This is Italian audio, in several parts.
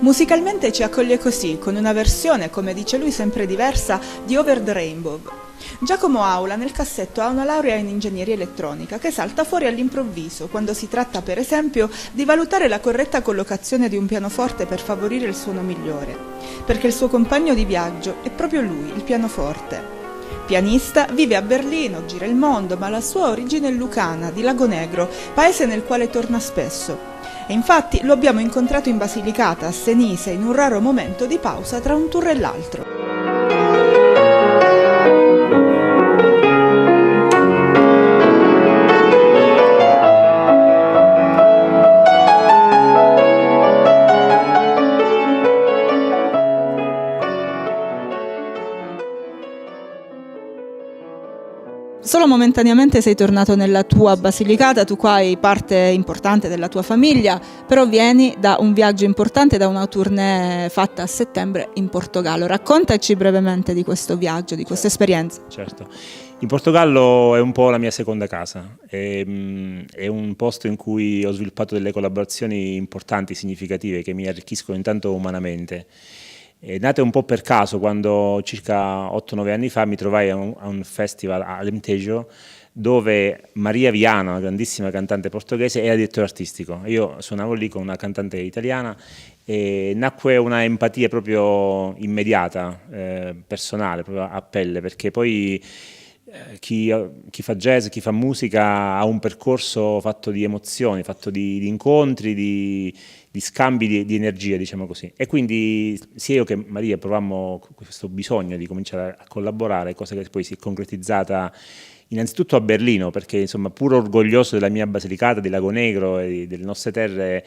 Musicalmente ci accoglie così, con una versione, come dice lui, sempre diversa di Over the Rainbow. Giacomo Aula nel cassetto ha una laurea in ingegneria elettronica che salta fuori all'improvviso quando si tratta, per esempio, di valutare la corretta collocazione di un pianoforte per favorire il suono migliore, perché il suo compagno di viaggio è proprio lui, il pianoforte. Pianista, vive a Berlino, gira il mondo, ma la sua origine è lucana, di Lagonegro, paese nel quale torna spesso. E infatti lo abbiamo incontrato in Basilicata, a Senise, in un raro momento di pausa tra un tour e l'altro. Solo momentaneamente sei tornato nella tua Basilicata, tu qua hai parte importante della tua famiglia, però vieni da un viaggio importante, da una tournée fatta a settembre in Portogallo. Raccontaci brevemente di questo viaggio, di questa esperienza. Certo, in Portogallo è un po' la mia seconda casa, è un posto in cui ho sviluppato delle collaborazioni importanti, significative, che mi arricchiscono intanto umanamente. È nata un po' per caso, quando circa 8-9 anni fa mi trovai a un festival a Alentejo dove Maria Viana, una grandissima cantante portoghese, era direttore artistico. Io suonavo lì con una cantante italiana e nacque una empatia proprio immediata, personale, proprio a pelle, perché poi chi fa jazz, chi fa musica ha un percorso fatto di emozioni, fatto di incontri, di scambi di energia, diciamo così. E quindi sia io che Maria provammo questo bisogno di cominciare a collaborare, cosa che poi si è concretizzata innanzitutto a Berlino, perché insomma, pur orgoglioso della mia Basilicata, di Lagonegro e delle nostre terre,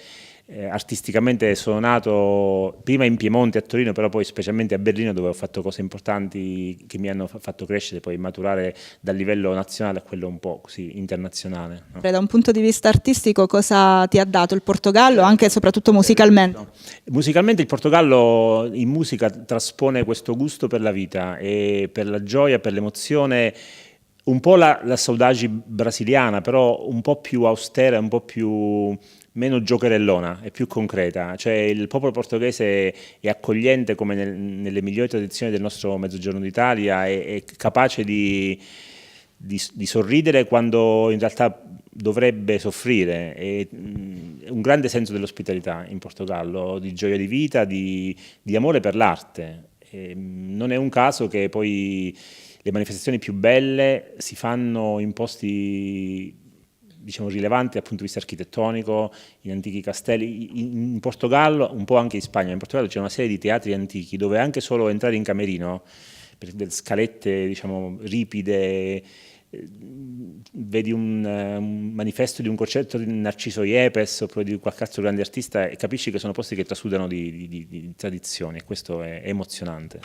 artisticamente sono nato prima in Piemonte, a Torino, però poi specialmente a Berlino, dove ho fatto cose importanti che mi hanno fatto crescere, poi maturare dal livello nazionale a quello un po' così internazionale, no? Da un punto di vista artistico cosa ti ha dato il Portogallo, anche e soprattutto musicalmente? No. Musicalmente il Portogallo in musica traspone questo gusto per la vita e per la gioia, per l'emozione, un po' la saudade brasiliana, però un po' più austera, un po' meno giocherellona, è più concreta. Cioè il popolo portoghese è accogliente come nelle migliori tradizioni del nostro mezzogiorno d'Italia, è capace di sorridere quando in realtà dovrebbe soffrire. È un grande senso dell'ospitalità in Portogallo, di gioia di vita, di amore per l'arte. Non è un caso che poi le manifestazioni più belle si fanno in posti, diciamo, rilevanti dal punto di vista architettonico, in antichi castelli. In Portogallo, un po' anche in Spagna, in Portogallo c'è una serie di teatri antichi dove anche solo entrare in camerino, per delle scalette, diciamo, ripide, vedi un manifesto di un concerto di Narciso Yepes oppure di qualche altro grande artista e capisci che sono posti che trasudano di tradizioni, e questo è emozionante.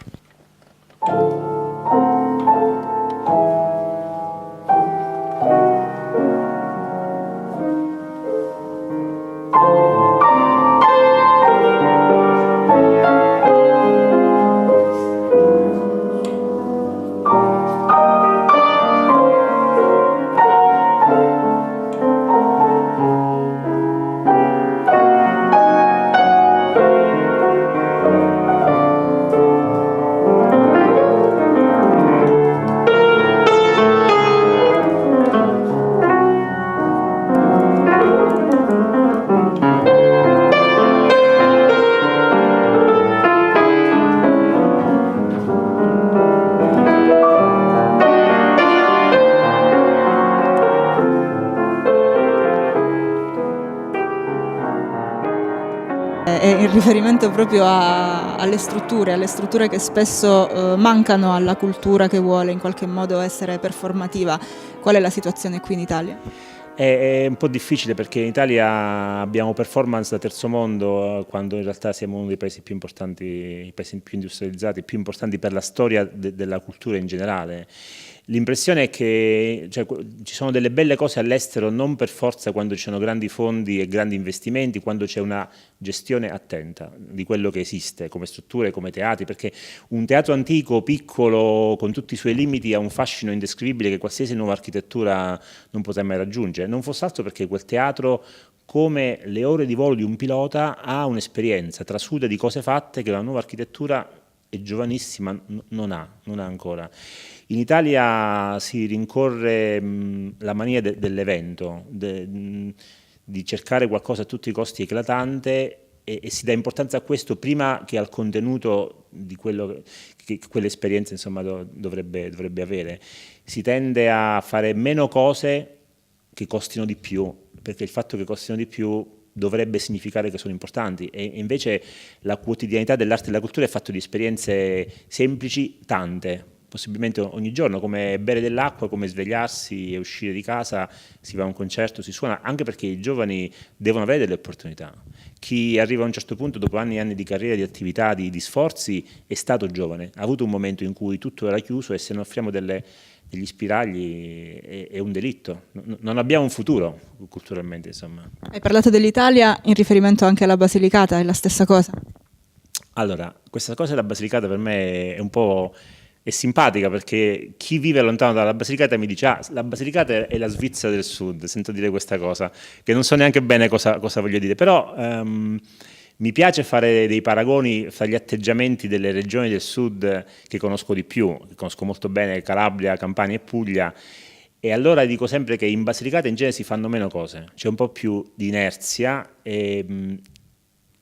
In riferimento proprio alle strutture che spesso mancano alla cultura che vuole in qualche modo essere performativa. Qual è la situazione qui in Italia? È un po' difficile perché in Italia abbiamo performance da terzo mondo, quando in realtà siamo uno dei paesi più importanti, i paesi più industrializzati, più importanti per la storia della cultura in generale. L'impressione è che ci sono delle belle cose all'estero, non per forza quando ci sono grandi fondi e grandi investimenti, quando c'è una gestione attenta di quello che esiste come strutture, come teatri, perché un teatro antico, piccolo, con tutti i suoi limiti, ha un fascino indescrivibile che qualsiasi nuova architettura non potrà mai raggiungere, non fosse altro perché quel teatro, come le ore di volo di un pilota, ha un'esperienza, trasuda di cose fatte che la nuova architettura è giovanissima, non ha ancora. In Italia si rincorre la mania dell'evento, di cercare qualcosa a tutti i costi eclatante e si dà importanza a questo prima che al contenuto di quello che quell'esperienza insomma dovrebbe avere. Si tende a fare meno cose che costino di più, perché il fatto che costino di più dovrebbe significare che sono importanti, e invece la quotidianità dell'arte e della cultura è fatta di esperienze semplici, tante, possibilmente ogni giorno, come bere dell'acqua, come svegliarsi e uscire di casa, si va a un concerto, si suona, anche perché i giovani devono avere delle opportunità. Chi arriva a un certo punto, dopo anni e anni di carriera, di attività, di sforzi, è stato giovane, ha avuto un momento in cui tutto era chiuso e se non offriamo degli spiragli è un delitto. Non abbiamo un futuro culturalmente, insomma. Hai parlato dell'Italia in riferimento anche alla Basilicata, è la stessa cosa? Allora, questa cosa della Basilicata per me è un po'... è simpatica, perché chi vive lontano dalla Basilicata mi dice la Basilicata è la Svizzera del Sud, sento dire questa cosa, che non so neanche bene cosa voglio dire, però mi piace fare dei paragoni fra gli atteggiamenti delle regioni del Sud che conosco di più, che conosco molto bene, Calabria, Campania e Puglia, e allora dico sempre che in Basilicata in genere si fanno meno cose, c'è un po' più di inerzia e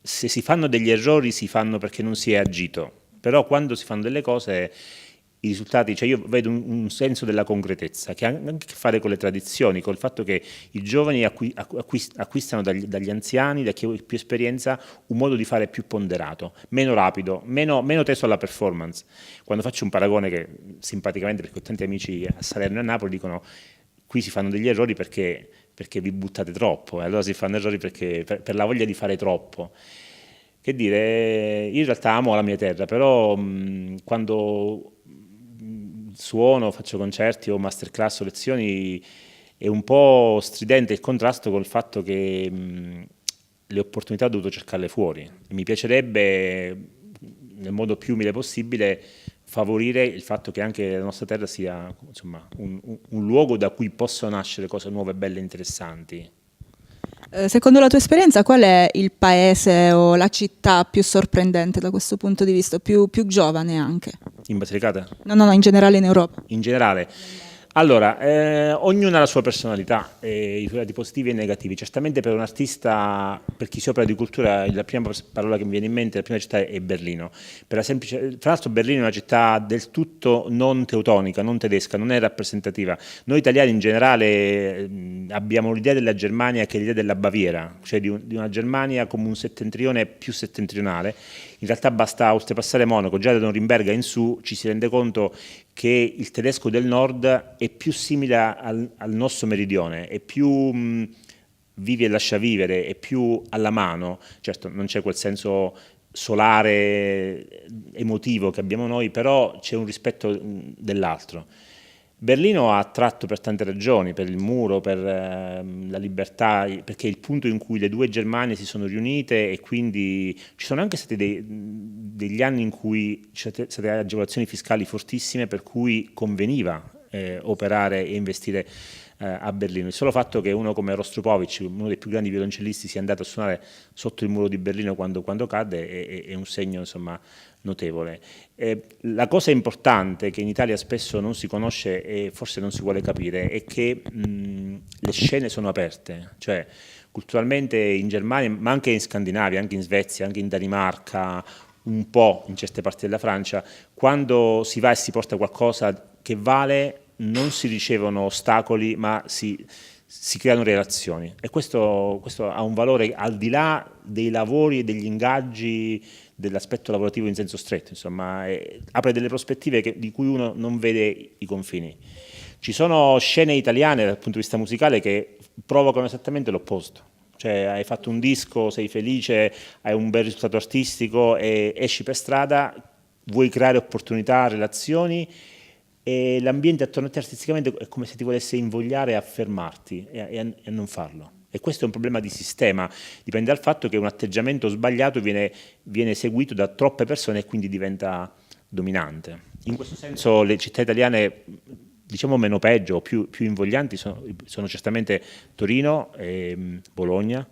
se si fanno degli errori si fanno perché non si è agito, però quando si fanno delle cose i risultati, cioè io vedo un senso della concretezza che ha anche a che fare con le tradizioni, col fatto che i giovani acquistano dagli anziani, da chi ha più esperienza, un modo di fare più ponderato, meno rapido, meno teso alla performance. Quando faccio un paragone che simpaticamente, perché ho tanti amici a Salerno e a Napoli, dicono qui si fanno degli errori perché vi buttate troppo, e allora si fanno errori perché, per la voglia di fare troppo. Che dire, io in realtà amo la mia terra, però quando suono, faccio concerti o masterclass o lezioni, è un po' stridente il contrasto col fatto che le opportunità ho dovuto cercarle fuori. E mi piacerebbe, nel modo più umile possibile, favorire il fatto che anche la nostra terra sia insomma, un luogo da cui possono nascere cose nuove, belle e interessanti. Secondo la tua esperienza, qual è il paese o la città più sorprendente da questo punto di vista, più giovane anche? In Basilicata? No, in generale in Europa. In generale? Allora, ognuno ha la sua personalità, i suoi lati positivi e negativi. Certamente per un artista, per chi si occupa di cultura, la prima parola che mi viene in mente, la prima città è Berlino. Tra l'altro Berlino è una città del tutto non teutonica, non tedesca, non è rappresentativa. Noi italiani in generale abbiamo l'idea della Germania che è l'idea della Baviera, cioè di una Germania come un settentrione più settentrionale. In realtà basta oltrepassare Monaco, già da Norimberga in su ci si rende conto che il tedesco del nord è più simile al nostro meridione, è più vivi e lascia vivere, è più alla mano. Certo non c'è quel senso solare, emotivo che abbiamo noi, però c'è un rispetto dell'altro. Berlino ha attratto per tante ragioni, per il muro, per la libertà, perché è il punto in cui le due Germanie si sono riunite e quindi ci sono anche stati degli anni in cui ci sono state agevolazioni fiscali fortissime per cui conveniva operare e investire a Berlino. Il solo fatto che uno come Rostropovich, uno dei più grandi violoncellisti, sia andato a suonare sotto il muro di Berlino quando cadde è un segno insomma notevole. La cosa importante che in Italia spesso non si conosce e forse non si vuole capire è che le scene sono aperte, cioè culturalmente in Germania, ma anche in Scandinavia, anche in Svezia, anche in Danimarca, un po' in certe parti della Francia, quando si va e si porta qualcosa che vale, non si ricevono ostacoli, ma si creano relazioni, e questo ha un valore al di là dei lavori e degli ingaggi, dell'aspetto lavorativo in senso stretto, insomma, apre delle prospettive di cui uno non vede i confini. Ci sono scene italiane dal punto di vista musicale che provocano esattamente l'opposto, cioè hai fatto un disco, sei felice, hai un bel risultato artistico e esci per strada, vuoi creare opportunità, relazioni, e l'ambiente attorno a te artisticamente è come se ti volesse invogliare a fermarti e a non farlo. E questo è un problema di sistema, dipende dal fatto che un atteggiamento sbagliato viene seguito da troppe persone e quindi diventa dominante. In questo senso le città italiane, diciamo meno peggio o più invoglianti, sono certamente Torino e Bologna.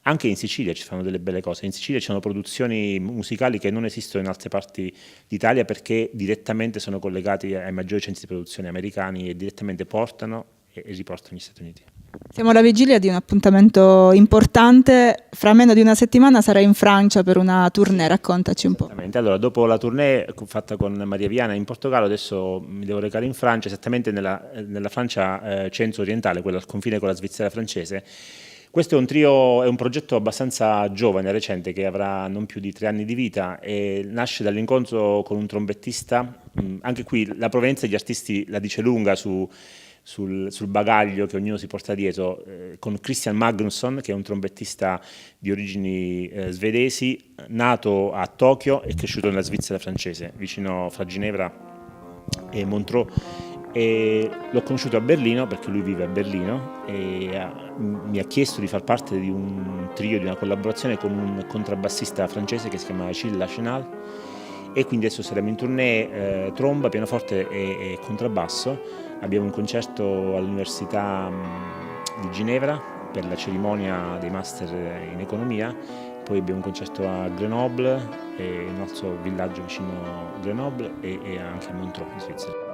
Anche in Sicilia ci fanno delle belle cose. In Sicilia ci sono produzioni musicali che non esistono in altre parti d'Italia perché direttamente sono collegati ai maggiori centri di produzione americani e direttamente portano e riportano negli Stati Uniti. Siamo alla vigilia di un appuntamento importante, fra meno di una settimana sarai in Francia per una tournée, raccontaci un po'. Esattamente, allora dopo la tournée fatta con Maria Viana in Portogallo adesso mi devo recare in Francia, esattamente nella Francia centro-orientale, quella al confine con la Svizzera francese. Questo è un trio, è un progetto abbastanza giovane, recente, che avrà non più di 3 anni di vita e nasce dall'incontro con un trombettista. Anche qui la provenienza degli artisti la dice lunga sul bagaglio che ognuno si porta dietro, con Christian Magnusson, che è un trombettista di origini svedesi, nato a Tokyo e cresciuto nella Svizzera francese, vicino fra Ginevra e Montreux. E l'ho conosciuto a Berlino perché lui vive a Berlino e mi ha chiesto di far parte di un trio, di una collaborazione con un contrabbassista francese che si chiama Achille Lachenal, e quindi adesso saremo in tournée tromba, pianoforte e contrabbasso. Abbiamo un concerto all'Università di Ginevra per la cerimonia dei master in economia, poi abbiamo un concerto a Grenoble, un altro villaggio vicino a Grenoble, e anche a Montreux in Svizzera.